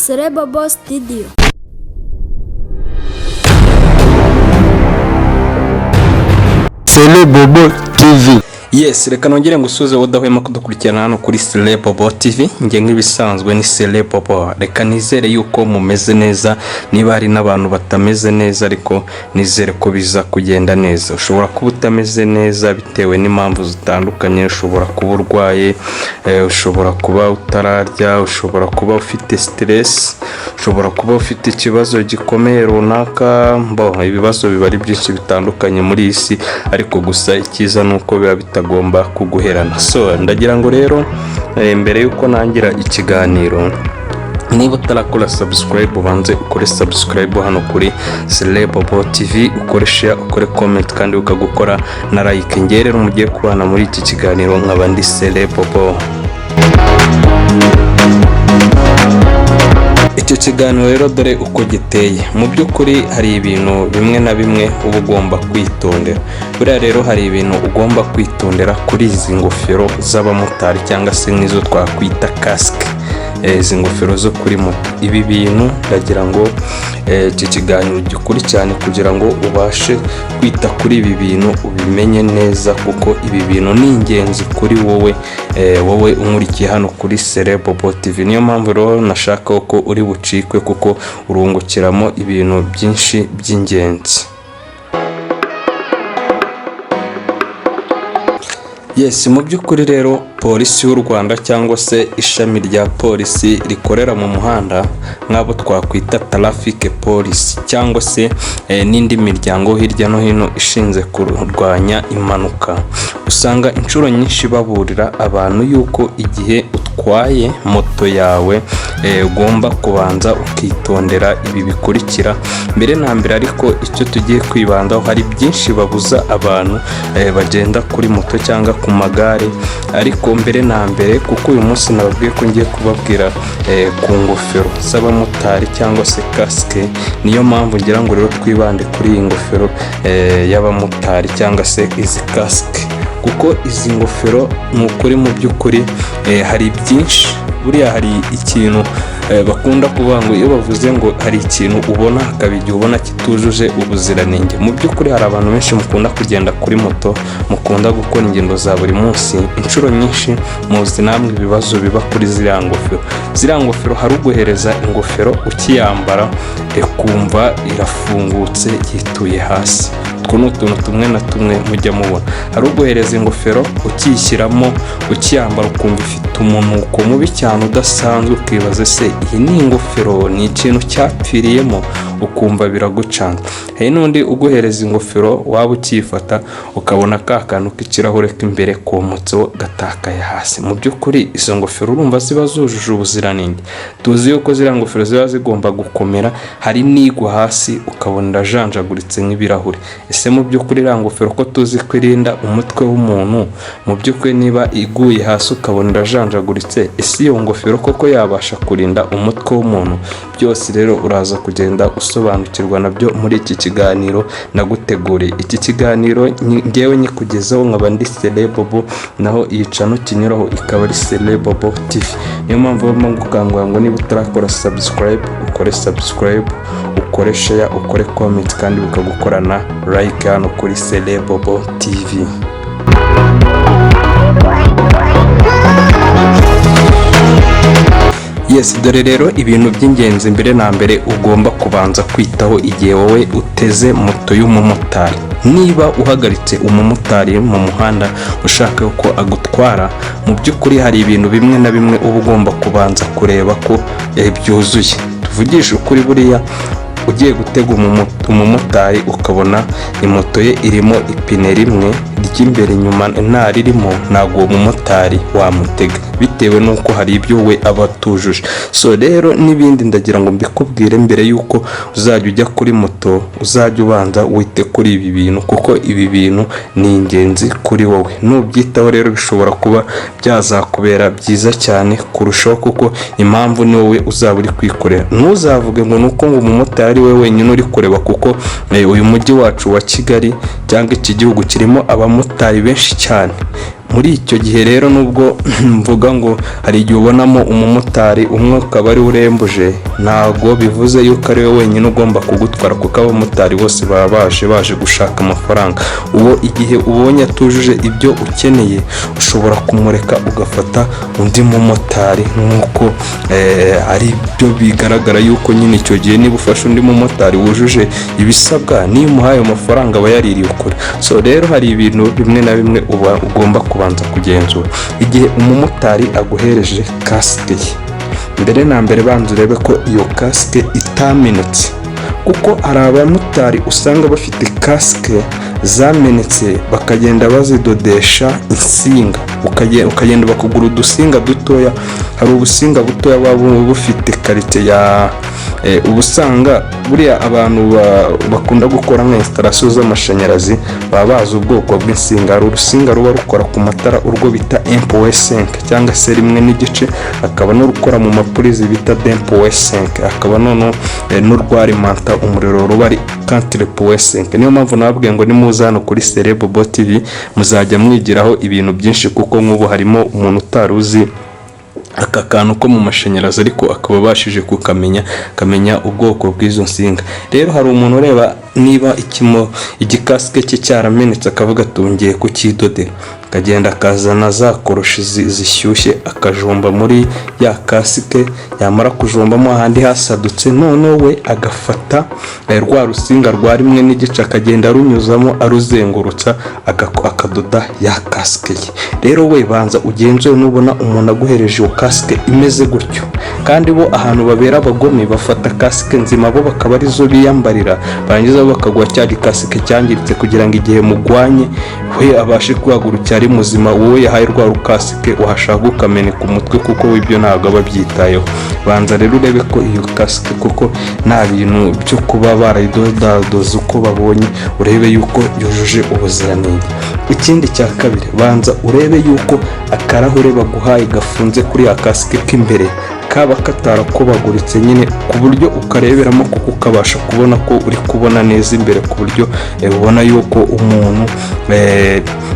Celebobo Studio. Celebobo TV. Yes, reka nongere ngusuze udahwema kudukurikirana hano kuri Celebobo TV. Nge nk'ibisanzwe ni Celebobo. Reka nizere yuko mumeze neza, niba hari n'abantu batameze neza ariko nizere ko biza kugenda neza. Ushobora kuba utameze neza bitewe n'impamvu zitandukanye, ushobora kuba urwaye, ushobora kuba utararya, ushobora kuba ufite stress, ushobora kuba ufite ikibazo gikomeye runaka. Ibibazo biba ari byinshi bitandukanye muri isi, ariko gusa ikiza nuko biba bitagomba kuguherana. So ndagira ngo rero mbere yuko nangira ikiganiro, niba utarakora subscribe ubanze ukore subscribe hano kuri Celebobo TV, ukore share, ukore comment kandi ukagukora na like. Nge rero mugiye kubana muri iki kiganiro nkaba ndi Celebobo. Icyo kiganiro rero dore uko giteye. Mu by'ukuri hari ibintu bimwe na bimwe uba ugomba kwitondera. Buriya rero hari ibintu ugomba kwitondera kuri izi ngofero z'abamotari cyangwa se nk'izo twakwita casque, izi ngofero zo kuri moto. Ibi bintu ndagira ngo iki kiganiro gikurikirane kugira ngo ubashe kwita kuri ibi bintu, ubimenye neza, kuko ibi bintu ni ingenzi kuri wowe unkurikiye hano kuri Celebobo TV. Niyo mpamvu rero nashaka ko uri bucikwe, kuko urungukiramo ibintu byinshi by'ingenzi. Yes, mu by'ukuri rero polisi y'u Rwanda cyangwa se ishami rya polisi rikorera mu muhanda, nk'abo twakwita traffic police cyangwa se n'indi miryango hirya no hino ishinze kurwanya impanuka, usanga inshuro nyinshi baburira abantu yuko igihe utwaye moto yawe ugomba kubanza ukitondera ibi bikurikira. Mbere na mbere ariko icyo tugiye kwibandaho, hari byinshi babuza abantu bagenda kuri moto cyangwa ku magare, ariko mbere na mbere, kuko uyu munsi nababwiye ko ngiye kubabwira ku ngofero z'abamotari cyangwa se casque, niyo mpamvu ngira ngo rero twibande kuri iyi ngofero y'abamotari cyangwa se izi casque, kuko izi ngofero ni ukuri mu by'ukuri hari byinshi. Buriya hari ikintu bakunda kuvuga ngo iyo bavuze ngo hari ikintu ubona hakaba igihe ubona kitujuje ubuziranenge. Mu by'ukuri hari abantu benshi mukunda kugenda kuri moto, mukunda gukora ingendo za buri munsi, inshuro nyinshi muzi namwe ibibazo biba kuri ziriya ngofero. Ziriya ngofero hari uguhereza ingofero ukiyambara kumva irafungutse yituye hasi. Utwo ni utuntu tumwe na tumwe mujya mubona. Hari uguhereza ingofero ukiyishyiramo, ukiyambara ukumva ifite umunuko mubi cyane udasanzwe, ukibaza se iyi ni ingofero, ni ikintu cyapfiriyemo, ukumva biragucanga. Hari n'undi uguhereza ingofero waba ukiyifata ukabona ka kantu k'ikirahure k'imbere komotseho gatakaye hasi. Mu by'ukuri izo ngofero urumva ziba zujuje ubuziranenge. Tuzi yuko ziriya ngofero ziba zigomba gukomera, hari n'igwa hasi ukabona irajanjaguritse nk'ibirahure. Ese mu by'ukuri iriya ngofero ko tuzi ko irinda umutwe w'umuntu, mu by'ukuri niba iguye hasi ukabona irajanjaguritse, ese iyo ngofero koko yabasha kurinda umutwe w'umuntu? Byose rero uraza kugenda usobanukirwa nabyo muri iki kiganiro naguteguriye. Iki kiganiro ngewe nyikugezaho nkaba ndi Celebobo, naho iyi channel kinyuraho ikaba ari Celebobo TV. Niyo mpamvu barimo gukangurira ngo niba utarakora subscribe ukore subscribe, ukore share, ukore comment kandi ukagukorana like hano kuri Celebobo TV. Yes, dore rero ibintu by'ingenzi mbere na mbere ugomba kubanza kwitaho igihe wowe uteze moto y'umumotari. Niba uhagaritse umumotari mu muhanda ushaka ko agutwara, mu by'ukuri hari ibintu bimwe na bimwe uba ugomba kubanza kureba ko byuzuye. Tuvugisha ukuri, buriya ugiye gutega umumotari ukabona imoto ye irimo ipine rimwe ry'imbere, inyuma nta ririmo, ntabwo uwo mumotari wamutega, bitewe n'uko hari ibyo we aba atujuje. So rero n'ibindi ndagira ngo mbikubwire mbere y'uko uzajya ujya kuri moto, uzajya ubanza wite kuri ibi bintu, kuko ibi bintu ni ingenzi kuri wowe. Nubyitaho rero bishobora kuba byazakubera byiza cyane kurushaho, kuko impamvu ni wowe uzaba uri kwikorera. Ntuzavuge ngo nuko ngo umumotari ari we wenyine uri kureba, kuko uyu mujyi wacu wa Kigali cyangwa iki gihugu kirimo abamotari benshi cyane. muri icyo gihe rero nubwo mvuga ngo hari igihe ubonamo umumotari umwe ukaba ari urembuje, ntabwo bivuze yuko ari we wenyine ugomba kugutwara, kuko abamotari bose baba baje gushaka amafaranga. uwo igihe ubonye atujuje ibyo ukeneye ushobora kumureka ugafata undi mumotari, nk'uko ari byo bigaragara yuko nyine icyo gihe niba ufashe undi mumotari wujuje ibisabwa, niyo umuhaye amafaranga aba yaririye ukuri. So rero hari ibintu bimwe na bimwe uba ugomba kubanza kugenzura. Igihe umumotari aguhereje kasike ye, mbere na mbere banza urebe ko iyo kasike itamenetse, kuko hari abamotari usanga bafite kasike zamenetse bakagenda bazidodesha insinga, ukagenda bakugura udusinga dutoya. hari ubusinga butoya baba bufite karite ya ubusanga buriya abantu bakunda gukora nka installation z'amashanyarazi baba bazi ubwoko bw'insinga. hari urusinga ruba rukora ku matara urwo bita 1.5 cyangwa se 1.5, akaba n'urukora mu mapurizi bita 1.5, akaba noneho n'urwarimanta umuriro ruba ari 4.5. niyo mpamvu nababwiye ngo nimuza hano kuri Celebobo TV muzajya mwigiraho ibintu byinshi, kuko nk'ubu harimo umuntu utaruzi aka kantu ko mu mashanyarazi ariko akaba bashije kamenya ubwoko bw'izo nsinga. rero hari umuntu ureba niba igikasike cye cyaramenetse akavuga tungiye kukidodera, akagenda akazana za koroshi zishyushye akajomba muri ya kasike, yamara kujombamo ahandi hasadutse, none we agafata rwa rusinga rwa 1.5 akagenda arunyuzamo aruzengurutsa akadoda ya kasike ye. rero we banza ugenzure nubona umuntu aguhereje iyo kasike imeze gutyo, kandi bo ahantu babera abagome bafata kasike nzima bo bakaba arizo biyambarira, barangiza bakagwa cya kasike cyangiritse kugira ngo igihe mugwanye we abashe guhagurukira ari muzima, wowe yahaye rwa rukasike uhashaka ukameneka umutwe, kuko wibyo ntabwo ababyitayeho. banza rero urebe ko iyo kasike kuko nta bintu byo kuba barayidodadoza uko babonye, urebe yuko yujuje ubuziranenge. ikindi cya kabiri, banza urebe yuko akarahure baguhaye gafunze kuri ya kasike k'imbere kaba katarakubaguritse nyine, ku buryo ukareberamo kuko ukabasha kubona ko uri kubona neza imbere, ku buryo ubona yuko umuntu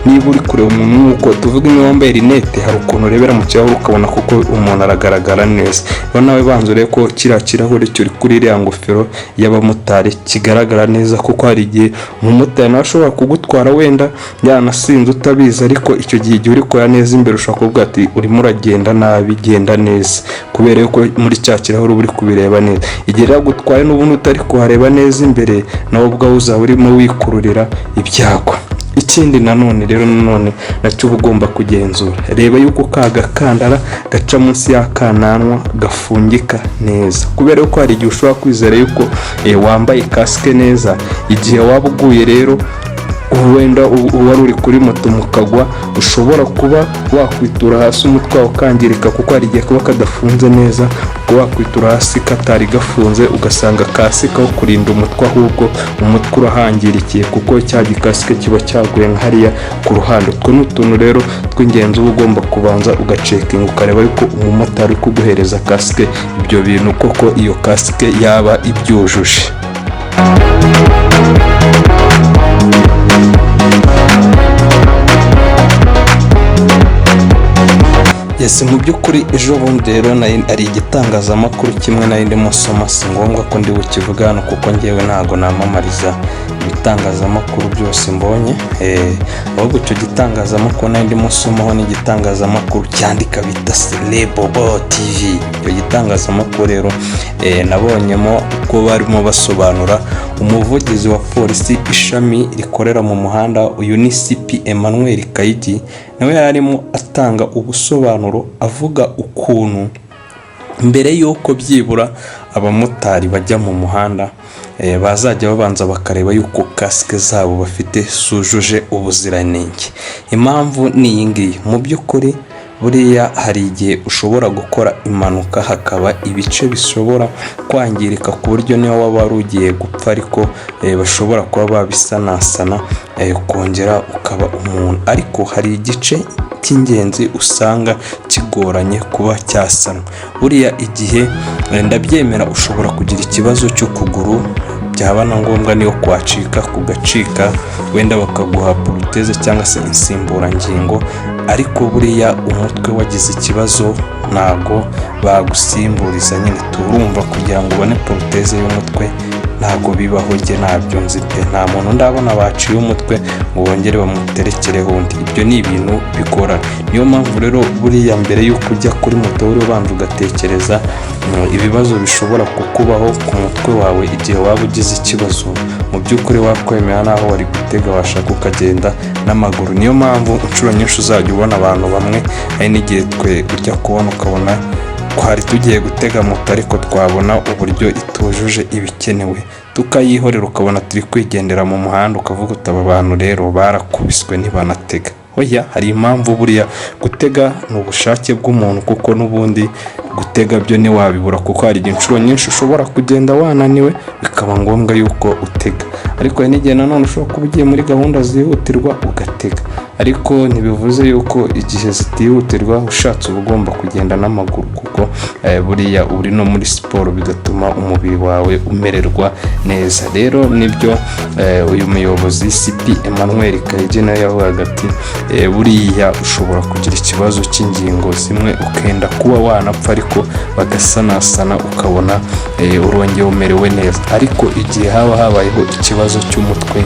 niba uri kureba umuntu nk'uko tuvuga niba wambaye rinete, hari ukuntu urebera mu kirahure ukabona kuko umuntu aragaragara neza. rero nawe banza urebe ko kiriya kirahure kiri kuri iriya ngofero y'abamotari kigaragara neza, kuko hari igihe umumotari nawe ashobora kugutwara wenda yanasinze utabizi, ariko icyo gihe igihe uri kureba neza imbere ushobora kuvuga ati urimo uragenda nabi, genda neza, kubera yuko muri cya kirahure uri kubireba neza. igihe rero gutwaye n'ubundi utari kuhareba neza imbere, nawe ubwawe uzaba urimo wikururira ibyago. ikindi nanone nacyo uba ugomba kugenzura, reba yuko ka gakandara gaca munsi y'akananwa gafungika neza, kubera yuko hari igihe ushobora kwizera yuko wambaye kasike neza, igihe waba uguye rero wenda wari uri kuri moto mukagwa, ushobora kuba wakwitura hasi umutwe wawe ukangirika, kuko hari igihe kaba kadafunze neza, ubwo wakwitura hasi katari gafunze ugasanga kasike aho kurinda umutwe ahubwo umutwe urahangirikiye, kuko cya gikasike kiba cyaguye nka hariya ku ruhande. utwo ni utuntu rero tw'ingenzi uba ugomba kubanza ugacekinga ukareba yuko umumotari kuguhereza kasike ibyo bintu koko iyo kasike yaba ibyujuje. mu by'ukuri ejo bundi rero ari igitangazamakuru kimwe na ndimo soma, si ngombwa ko ndi bukivuga hano kuko ngewe ntago namamariza ibitangazamakuru byose mbonye, ahubwo icyo gitangazamakuru na ndimo somaho ni igitangazamakuru cyandika bita Celebobo TV. icyo gitangazamakuru rero nabonyemo uko barimo basobanura umuvugizi wa polisi ishami rikorera mu muhanda, uyu ni CP Emmanuel Kayigi, nawe yarimo atanga ubusobanuro avuga ukuntu mbere yuko byibura abamotari bajya mu muhanda bazajya babanza bakareba yuko kasike zabo bafite sujuje ubuziranenge. impamvu ni iyi ngiyi, mu by'ukuri buriya hari igihe ushobora gukora impanuka hakaba ibice bishobora kwangirika ku buryo niyo waba wari ugiye gupfa, ariko bashobora kuba babisanasana ukongera ukaba umuntu, ariko hari igice cy'ingenzi usanga kigoranye kuba cyasanwa. buriya igihe ndabyemera ushobora kugira ikibazo cy'ukuguru byaba na ngombwa niyo kwacika kugacika, wenda bakaguha proteze cyangwa se insimburangingo, ariko buriya umutwe wagize ikibazo ntago bagusimburiza nyine. Turumva kugira ngo ubone proteze y'umutwe ntago bibaho, jye ntabyo nzi pe, nta muntu ndabona baciye umutwe ngo bongere bamuterekereho undi. Ibyo ni ibintu bigorana. Niyo mpamvu rero buriya mbere y'uko ujya kuri moto uri ubanza ugatekereza ibibazo bishobora kukubaho ku mutwe wawe igihe waba ugize ikibazo. Mu by'ukuri wakwemera naho wari gutega washaka ukagenda n'amaguru. Niyo mpamvu inshuro nyinshi uzajya ubona abantu bamwe, hari n'igihe twe ujya kubona ukabona twari tugiye gutega moto ariko twabona uburyo itujuje ibikenewe tukayihorera, ukabona turi kwigendera mu muhanda, ukavuga utaba abantu rero barakubiswe ntibanatega. Oya, hari impamvu. Buriya gutega ni ubushake bw'umuntu, kuko n'ubundi gutega byo ntiwabibura, kuko hari inshuro nyinshi ushobora kugenda wananiwe bikaba ngombwa yuko utega, ariko hari n'igihe nanone ushobora kuba ugiye muri gahunda zihutirwa ugatega, ariko ntibivuze yuko igihe zitihutirwa ushatse uba ugomba kugenda n'amaguru, kuko buriya uri no muri siporo bigatuma umubiri wawe umererwa neza. Rero nibyo uyu muyobozi CP Emmanuel Kayigi nawe yavugaga ati buriya ushobora kugira ikibazo cy'ingingo zimwe ukenda kuba wanapfa, ariko bagasanasana ukabona urongeye umerewe neza. Ariko igihe haba habayeho ikibazo cy'umutwe,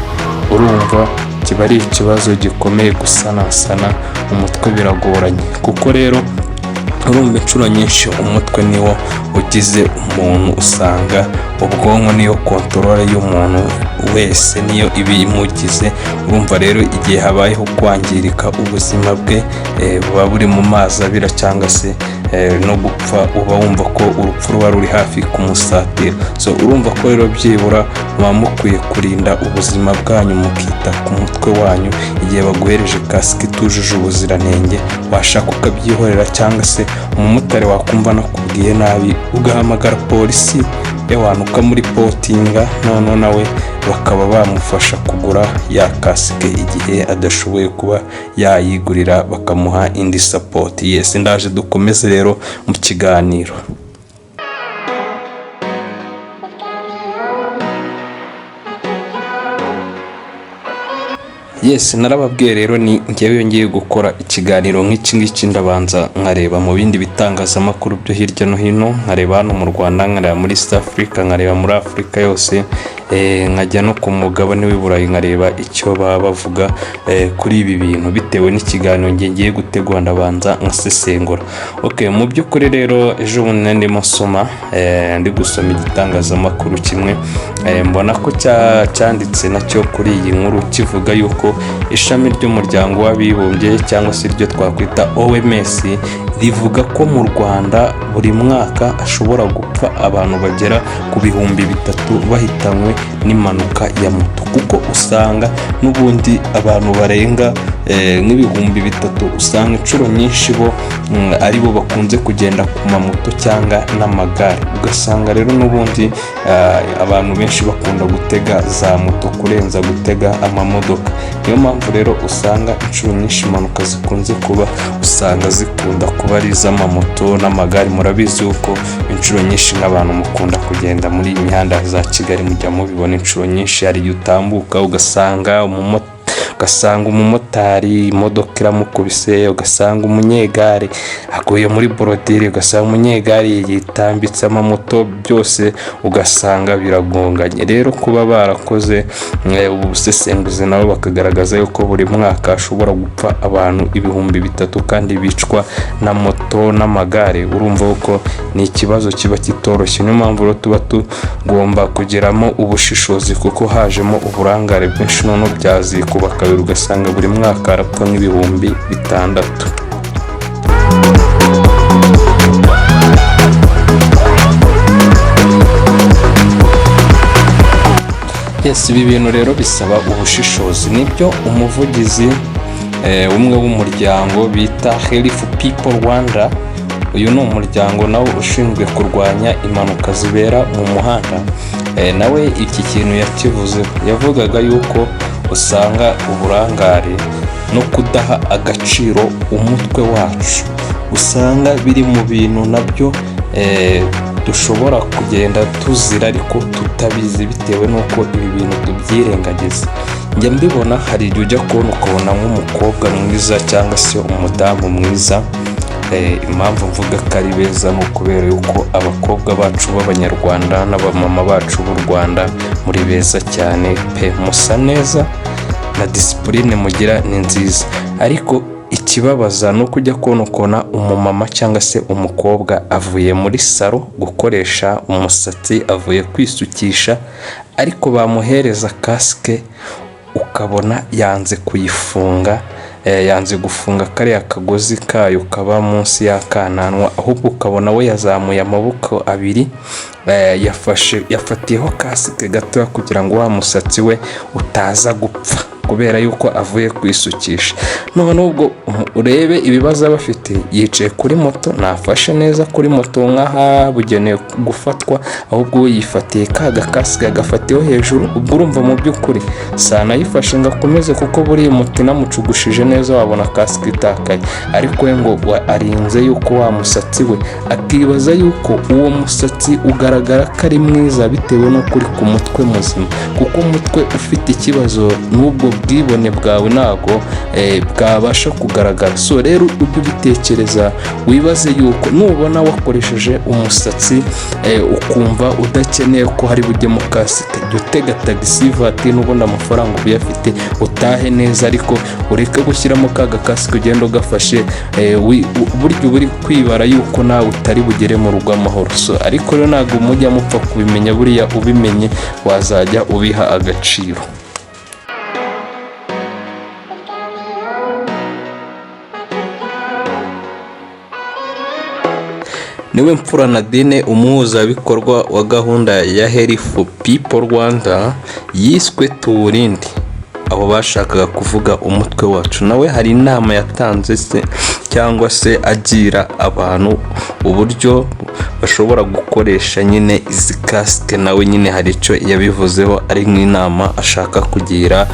urumva kiba ari ikibazo gikomeye. Gusanasana umutwe biragoranye, kuko rero urumva inshuro nyinshi umutwe niwo ugize umuntu, usanga ubwonko niyo kontorore y'umuntu wese, niyo ibimugize. Urumva rero igihe habayeho kwangirika ubuzima bwe buba buri mu mazi abira, cyangwa se no gupfa, uba wumva ko urupfu ruba ruri hafi kumusatira. So urumva ko rero byibura muba mukwiye kurinda ubuzima bwanyu, mukita ku mutwe wanyu. Igihe baguhereje kasike itujuje ubuziranenge, washaka ukabyihorera, cyangwa se umumotari wakumva nakubwiye nabi ugahamagara polisi y'abantu ukamuripotinga, none nawe bakaba bamufasha kugura ya kasike igihe adashoboye kuba yayigurira, bakamuha indi support. Yes, ndaje dukomeze rero mu kiganiro. Yes, narababwiye rero ni ngewe ngiye gukora ikiganiro nk'iki ngiki, ndabanza nkareba mu bindi bitangazamakuru byo hirya no hino, nkareba hano mu Rwanda, nkareba muri East Africa, nkareba muri Afrika yose, nkajya no ku mugabane w'i Burayi nkareba icyo baba bavuga kuri ibi bintu, bitewe n'ikiganiro ngiye gutegura ndabanza nkasesengura. Okay, mu by'ukuri rero ejo bundi ndimo nsoma, ndi gusoma igitangazamakuru kimwe, mbona ko cyanditse nacyo kuri iyi nkuru kivuga yuko ishami ry'umuryango w'abibumbye cyangwa se iryo twakwita OMS rivuga ko mu Rwanda buri mwaka ashobora gupfa abantu bagera ku 3,000 bahitanywe n'impanuka ya moto, kuko usanga n'ubundi abantu barenga nk'ibihumbi 3 usanga inshuro nyinshi bo ari bo bakunze kugenda ku mamoto cyangwa n'amagare. Ugasanga rero n'ubundi abantu benshi bakunda gutega za moto kurenza gutega amamodoka. Niyo mpamvu rero usanga inshuro nyinshi impanuka zikunze kuba, usanga zikunda kuba ari iz'amamoto n'amagare. Murabizi yuko inshuro nyinshi nk'abantu mukunda kugenda muri imihanda za Kigali, mujya mubibona inshuro nyinshi, hari utambuka ugasanga umumotari imodoka iramukubise, ugasanga umunyegare aguye muri borodire, ugasanga umunyegare yitambitse, amamoto byose ugasanga biragonganye. Rero kuba barakoze ubusesenguzi nabo bakagaragaza yuko buri mwaka ashobora gupfa abantu 3,000 kandi bicwa na moto n'amagare, urumva uko ni ikibazo kiba kitoroshye. Niyo mpamvu rero tuba tugomba kugeramo ubushishozi, kuko hajemo uburangare bwinshi none byazikuba kabiri, ugasanga buri mwaka harapfa nk'ibihumbi 6. Yes, ibi bintu rero bisaba ubushishozi. Nibyo umuvugizi umwe w'umuryango bita Health People Rwanda, uyu ni umuryango nawe ushinzwe kurwanya impanuka zibera mu muhanda, nawe iki kintu yakivuze. Yavugaga yuko usanga uburangare no kudaha agaciro umutwe wacu usanga biri mu bintu nabyo dushobora kugenda tuzira ariko tutabizi bitewe n'uko ibi bintu tubyirengagiza. Njya mbibona hari igihe ujya kubona ukabona nk'umukobwa mwiza cyangwa se umudamu mwiza. Impamvu mvuga ko ari beza ni ukubera yuko abakobwa bacu b'abanyarwanda n'abamama bacu b'u Rwanda muri beza cyane pe, musa neza na disipurine mugira ni nziza. Ariko ikibabaza ni uko ujya kubona umumama cyangwa se umukobwa avuye muri salo gukoresha umusatsi, avuye kwisukisha, ariko bamuhereza kasike ukabona yanze kuyifunga, yanze gufunga kariya kagozi kayo kaba munsi y'akananwa, ahubwo ukabona we yazamuye amaboko abiri, yafatiyeho kasike gatoya kugira ngo wa musatsi we utaza gupfa kubera yuko avuye kwisukisha. None ubwo urebe ibibazo bafite, yicaye kuri moto, nafashe neza kuri moto nk'ahabugenewe gufatwa, ahubwo we yifatiye ka gakasike agafatiyeho hejuru. Ubwo urumva mu by'ukuri sanayifashe ngo akomeze, kuko buriya moto inamucugushije neza wabona kasike itakaye, ariko we ngo arinze yuko wa musatsi we, akibaza yuko uwo musatsi ugaragara ko ari mwiza bitewe n'uko uri ku mutwe muzima, kuko umutwe ufite ikibazo n'ubwo bwibone bwawe ntago bwabasha kugaragara. So rero ujye ubitekereza, wibaze yuko nubona wakoresheje umusatsi ukumva udakeneye ko hari bujyemo kasike, jya utega tagisi vatiri, n'ubundi amafaranga uyafite utahe neza, ariko ureke gushyiramo ka gakasike ugenda ugafashe, burya uri kwibara yuko nawe utari bugere mu rugo amahoro. So ariko rero ntabwo mujya mupfa kubimenya, buriya ubimenye wazajya ubiha agaciro. Niwe Mfura Nadine, umuhuzabikorwa wa gahunda ya Health for People Rwanda yiswe Tuwurinde, aho bashakaga kuvuga umutwe wacu. Nawe hari inama yatanze se cyangwa se agira abantu uburyo bashobora gukoresha nyine izi kasike. Nawe nyine hari icyo yabivuzeho, ari nk'inama ashaka kugira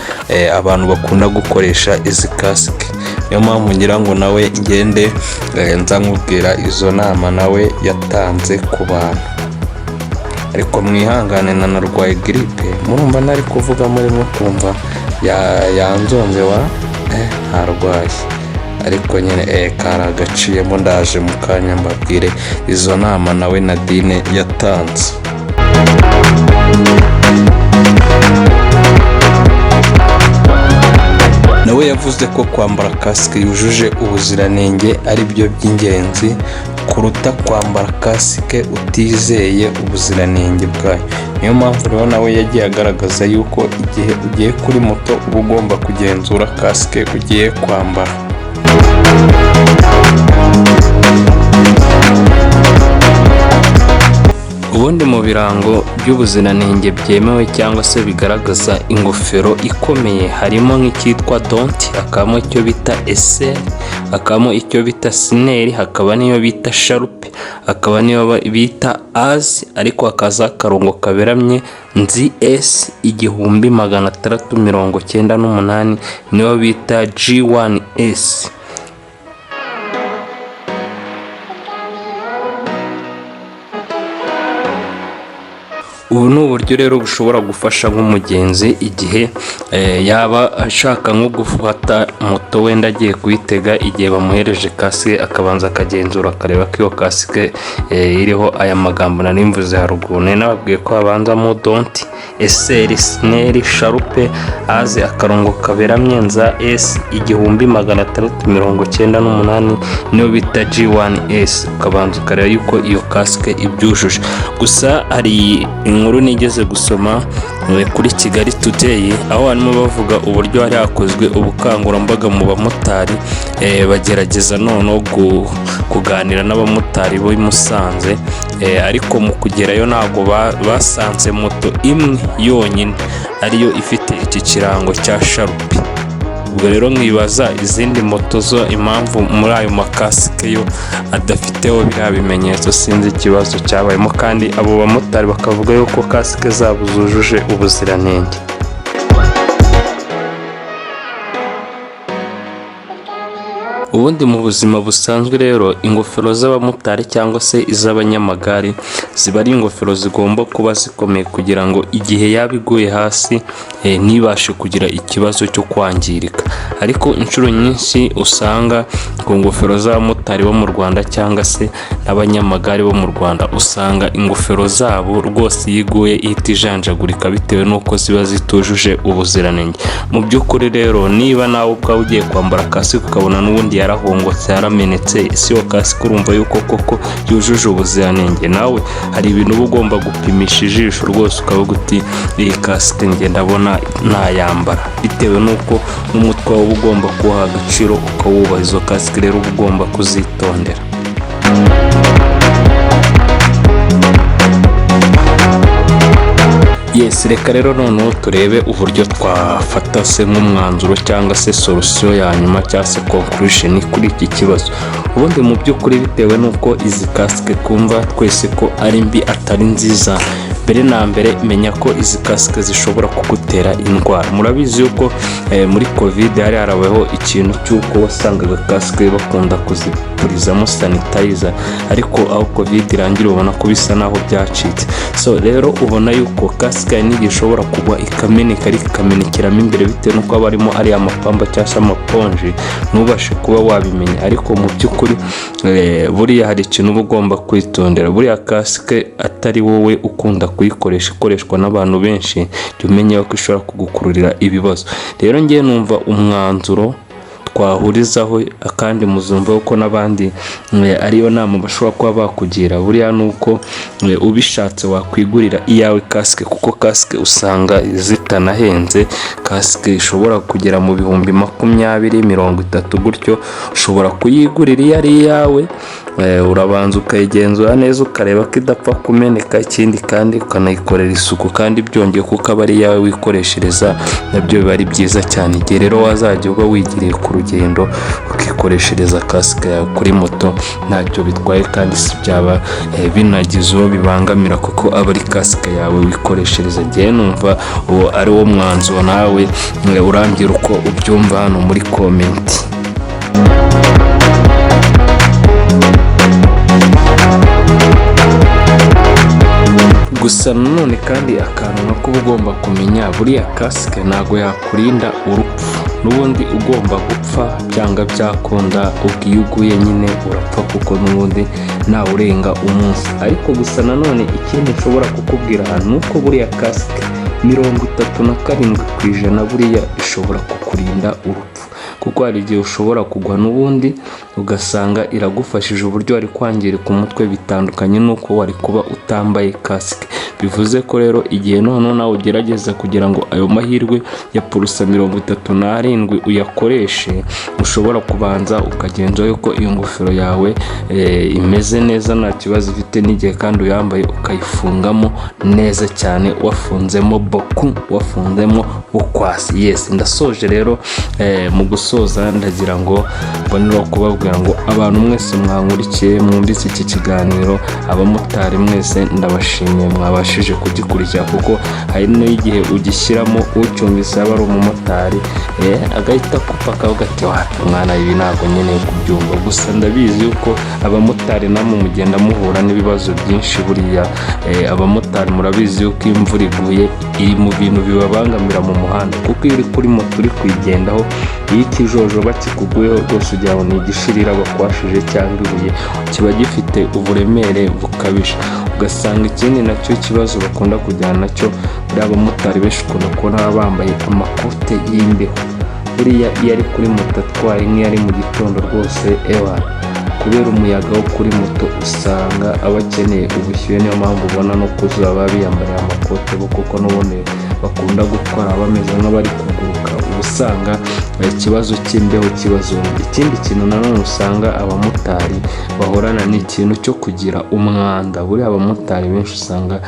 abantu bakunda gukoresha izi kasike. Niyo mpamvu ngira ngo nawe ngende nza nkubwira izo nama nawe yatanze ku bantu. Ariko mwihangane, nanarwaye gripe, murumva nari kuvuga murimo kumva yanzonze wa ntarwaye, ariko nyine kari agaciyemo, ndaje mu kanya mbabwire izo nama nawe Nadine yatanze. Nawe yavuze ko kwambara kasike yujuje ubuziranenge ari byo by'ingenzi kuruta kwambara kasike utizeye ubuziranenge bwayo. Niyo mpamvu rero nawe yagiye agaragaza yuko igihe ugiye kuri moto uba ugomba kugenzura kasike ugiye kwambara. Ubundi mu birango by'ubuziranenge byemewe cyangwa se bigaragaza ingofero ikomeye harimo nk'icyitwa donti, hakabamo icyo bita ese, hakabamo icyo bita sineri, hakaba n'iyo bita sharupe, hakaba n'iyo bita azi, ariko hakaza akarongo kaberamye nzi S 1698 niyo bita G1S. Ubu ni uburyo rero bushobora gufasha nk'umugenzi igihe yaba ashaka nko gufata moto wenda agiye kuyitega, igihe bamuhereje kasike akabanza akagenzura akareba ko iyo kasike iriho aya magambo nari mvuze haruguru. Nababwiye ko habanzamo donti, eseri, sineri, sharupe, aze akarongo kaberamye nza S 1698 niyo bita G1S, ukabanza ukareba yuko iyo kasike ibyujuje. Gusa hari inkuru nigeze gusoma kuri Kigali Today, aho barimo bavuga uburyo hari hakozwe ubukangurambaga mu bamotari, bagerageza none kuganira n'abamotari bo i Musanze, ariko mu kugerayo ntabwo basanze moto imwe yonyine ariyo ifite iki kirango cya sharupe. Ubwo rero mwibaza izindi moto zo impamvu muri ayo makasike yo adafiteho biriya bimenyetso, sinzi ikibazo cyabayemo, kandi abo bamotari bakavuga yuko kasike zabo zujuje ubuziranenge. Ubundi mu buzima busanzwe rero ingofero z'abamotari cyangwa se iz'abanyamagare ziba ari ingofero zigomba kuba zikomeye kugira ngo igihe yaba iguye hasi ntibashe kugira ikibazo cyo kwangirika. Ariko inshuro nyinshi usanga ku ngofero z'abamotari bo mu Rwanda cyangwa se n'abanyamagare bo mu Rwanda usanga ingofero zabo rwose iyo iguye ihita ijanjagurika bitewe n'uko ziba zitujuje ubuziranenge. Mu by'ukuri rero niba nawe ubwawe ugiye kwambara kasike ukabona n'ubundi yarahongotse yaramenetse, isi yo kasike urumva yuko koko yujuje ubuziranenge, nawe hari ibintu uba ugomba gupimisha ijisho rwose ukavuga uti iyi kasike njye ndabona nayambara, bitewe n'uko n'umutwe wawe uba ugomba kuha agaciro ukawubaha. Izo kasike rero uba ugomba kuzitondera. Yes, reka rero noneho turebe uburyo twafata se nk'umwanzuro cyangwa se solution ya nyuma cyangwa se conclusion kuri iki kibazo. Ubundi mu by'ukuri bitewe n'uko izi kasike kumva twese ko ari mbi atari nziza, mbere na mbere menya ko izi kasike zishobora kugutera indwara. Murabizi yuko muri covid hari harabaho ikintu cy'uko wasangaga kasike bakunda kuzipurizamo sanitizer, ariko aho covid irangira ubona ko bisa naho byacitse. So rero ubona yuko kasike n'igishobora kugwa ikameneka ikamenekeramo imbere bitewe n'uko aba arimo ari amapamba cyangwa se amaponji, ntubashe kuba wabimenya. Ariko mu by'ukuri buriya hari ikintu uba ugomba kwitondera. Buriya kasike atari wowe ukunda kuyikoresha, ikoreshwa n'abantu benshi, jya umenya ko ishobora kugukururira ibibazo. Rero ngiye numva umwanzuro twahurizaho kandi muzumva uko n'abandi ariyo nama bashobora kuba bakugira. Buriya nuko ubishatse wakwigurira iyawe kasike, kuko kasike usanga zitanahenze. Kasike ishobora kugera mu bihumbi 20-30 gutyo, ushobora kuyigurira iyo ari iyawe. Urabanza ukayigenzura neza ukareba ko idapfa kumeneka, ikindi kandi ukanayikorera isuku kandi byongeye kuko aba ari iyawe wikoreshereza, nabyo biba ari byiza cyane. Igihe rero wazajya uba wigiriye ku rugendo ukikoreshereza kasike yawe kuri moto, ntacyo bitwaye kandi si byaba binagize uwo bibangamira kuko aba ari kasike yawe wikoreshereza. Ngiye numva uwo ari wo mwanzuro, nawe urambwira uko ubyumva hano muri komenti. Gusa nanone kandi akantu nako uba ugomba kumenya, buriya kasike ntago yakurinda urupfu. N'ubundi ugomba gupfa byanga byakunda, iyo uguye nyine urapfa kuko n'ubundi ntawe urenga umunsi. Ariko gusa nanone ikindi nshobora kukubwira hano nuko buriya kasike 37% buriya ishobora kukurinda urupfu, kuko hari igihe ushobora kugwa n'ubundi ugasanga iragufashije uburyo wari kwangirika umutwe, bitandukanye n'uko wari kuba utambaye kasike. Bivuze ko rero igihe noneho nawe ugerageza kugira ngo ayo mahirwe ya purusa 37 uyakoreshe, ushobora kubanza ukagenzura yuko iyo ngofero yawe imeze neza nta kibazo ifite, n'igihe kandi uyambaye ukayifungamo neza cyane, wafunzemo boku, wafunzemo bukwasi. Yes, ndasoje rero. Mu gusoza ndagira ngo mbonera kubabwira ngo abantu mwese mwankurikiye mwumvise iki kiganiro, abamotari mwese ndabashimiye mwabashije kugikurikira, kuko hari n'igihe ugishyiramo ucyumvise aba ari umumotari agahita kupa akavuga ati mwana ibi ntabwo nkeneye kubyumva. Gusa ndabizi yuko abamotari namwe mugenda muhura n'ibibazo byinshi. Buriya abamotari murabizi yuko imvura iguye iri mu bintu bibabangamira mu muhanda, kuko iyo uri kuri moto uri kuyigendaho, iyo ikijojoba kikuguyeho rwose ugira ngo ni igishirira bakwashije cyangwa ibuye, kiba gifite uburemere bukabije. Ugasanga ikindi nacyo kibazo bakunda kujyana nacyo, buriya abamotari benshi ukunda kubona baba bambaye amakote y'imbeho. Buriya iyo ari kuri moto atwaye nk'iyo ari mu gitondo rwose kubera umuyaga wo kuri moto usanga aba akeneye ubushyuhe, niyo mpamvu ubona no kuzuba baba biyambariye amakote bo, kuko n'ubundi bakunda gutwara bameze nk'abari kuguruka. Usanga ikibazo cy'imbeho kibazunga. Ikindi kintu nanone usanga abamotari bahorana ni ikintu cyo kugira umwanda. Buriya abamotari benshi usanga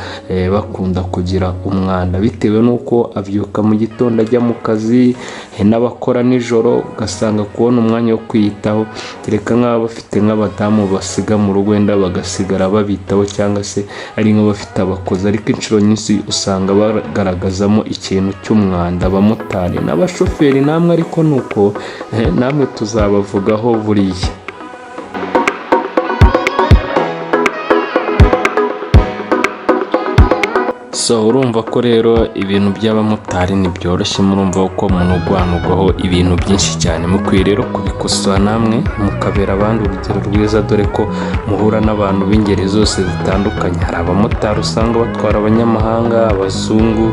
bakunda kugira umwanda bitewe n'uko abyuka mu gitondo ajya mu kazi, n'abakora nijoro, ugasanga kubona umwanya wo kwiyitaho, kereka nk'aba bafite nk'abadamu basiga mu rugo wenda bagasigara babitaho, cyangwa se ari nk'abafite abakozi. Ariko inshuro nyinshi usanga bagaragazamo ikintu cy'umwanda. Abamotari n'abashoferi namwe ariko nuko namwe tuzabavugaho buriya. So urumva ko rero ibintu by'abamotari ntibyoroshye, murumva ko umuntu ugwanugwaho ibintu byinshi cyane. Mukwiye rero kubikosora namwe mukabera abandi urugero rwiza, dore ko muhura n'abantu b'ingeri zose zitandukanye. Hari abamotari usanga batwara abanyamahanga, abazungu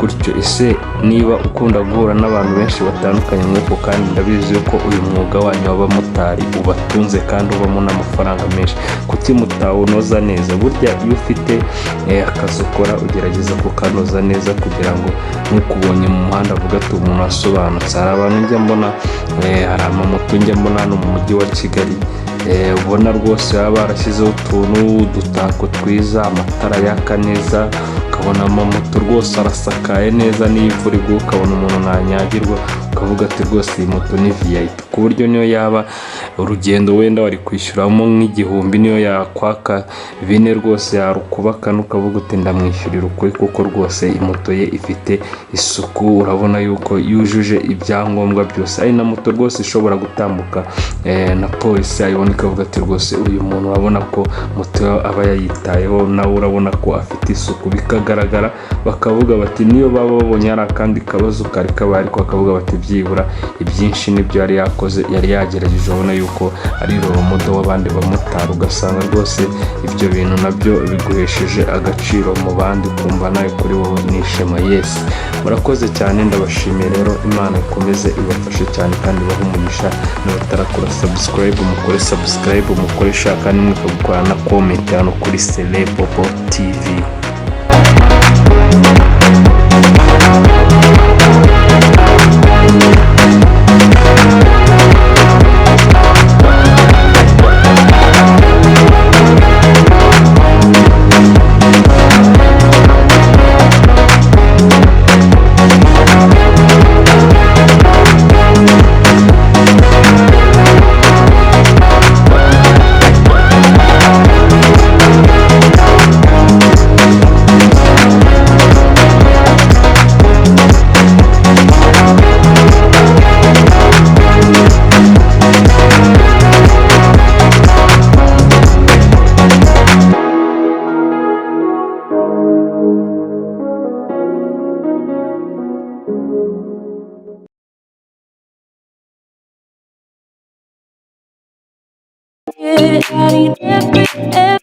gutyo. Ese niba ukunda guhura n'abantu benshi batandukanye nk'uko, kandi ndabizi ko uyu mwuga wanyu w'abamotari ubatunze kandi ubamo n'amafaranga menshi, kuki mutawunoza neza? Burya iyo ufite akazi ukora ugerageza kukanoza neza kugira ngo ntukubonye mu muhanda avuga ati umuntu asobanutse. Hari abantu njya mbona, hari amamoto njya mbona hano mu mujyi wa Kigali, ubona rwose baba barashyizeho utuntu, udutako twiza, amatara yaka neza, ukabona amamoto rwose arasakaye neza, n'iyo imvura iguye ukabona umuntu ntanyagirwa, ukavuga ati rwose iyi moto ni VIP, ku buryo niyo yaba urugendo wenda wari kwishyuramo nk'igihumbi, niyo yakwaka 4 rwose yarukubaka, ukavuga uti ndamwishyurira ukuri, kuko rwose imoto ye ifite isuku, urabona yuko yujuje ibyangombwa byose. Ari na moto rwose ishobora gutambuka na polisi ayibona ikavuga ati rwose uyu muntu urabona ko moto aba yayitayeho, nawe urabona ko afite isuku, bikagaragara. Bakavuga bati niyo baba babonye hari akandi kabazo kari kabaye, ariko bakavuga bati byibura ibyinshi nibyo yari yakoze, yari yagerageje. Ubona yuko ari romodo w'abandi bamotari, ugasanga rwose ibyo bintu nabyo biguhesheje agaciro mu bandi, kumva nawe kuri wowe nishema. Yes, murakoze cyane, ndabashimiye rero. Imana ikomeze ibafashe cyane kandi ibahe umugisha. N'abatarakora subscribe mukore subscribe, mukore shaka nimwe gukora na comment hano kuri Celebobo TV. I need every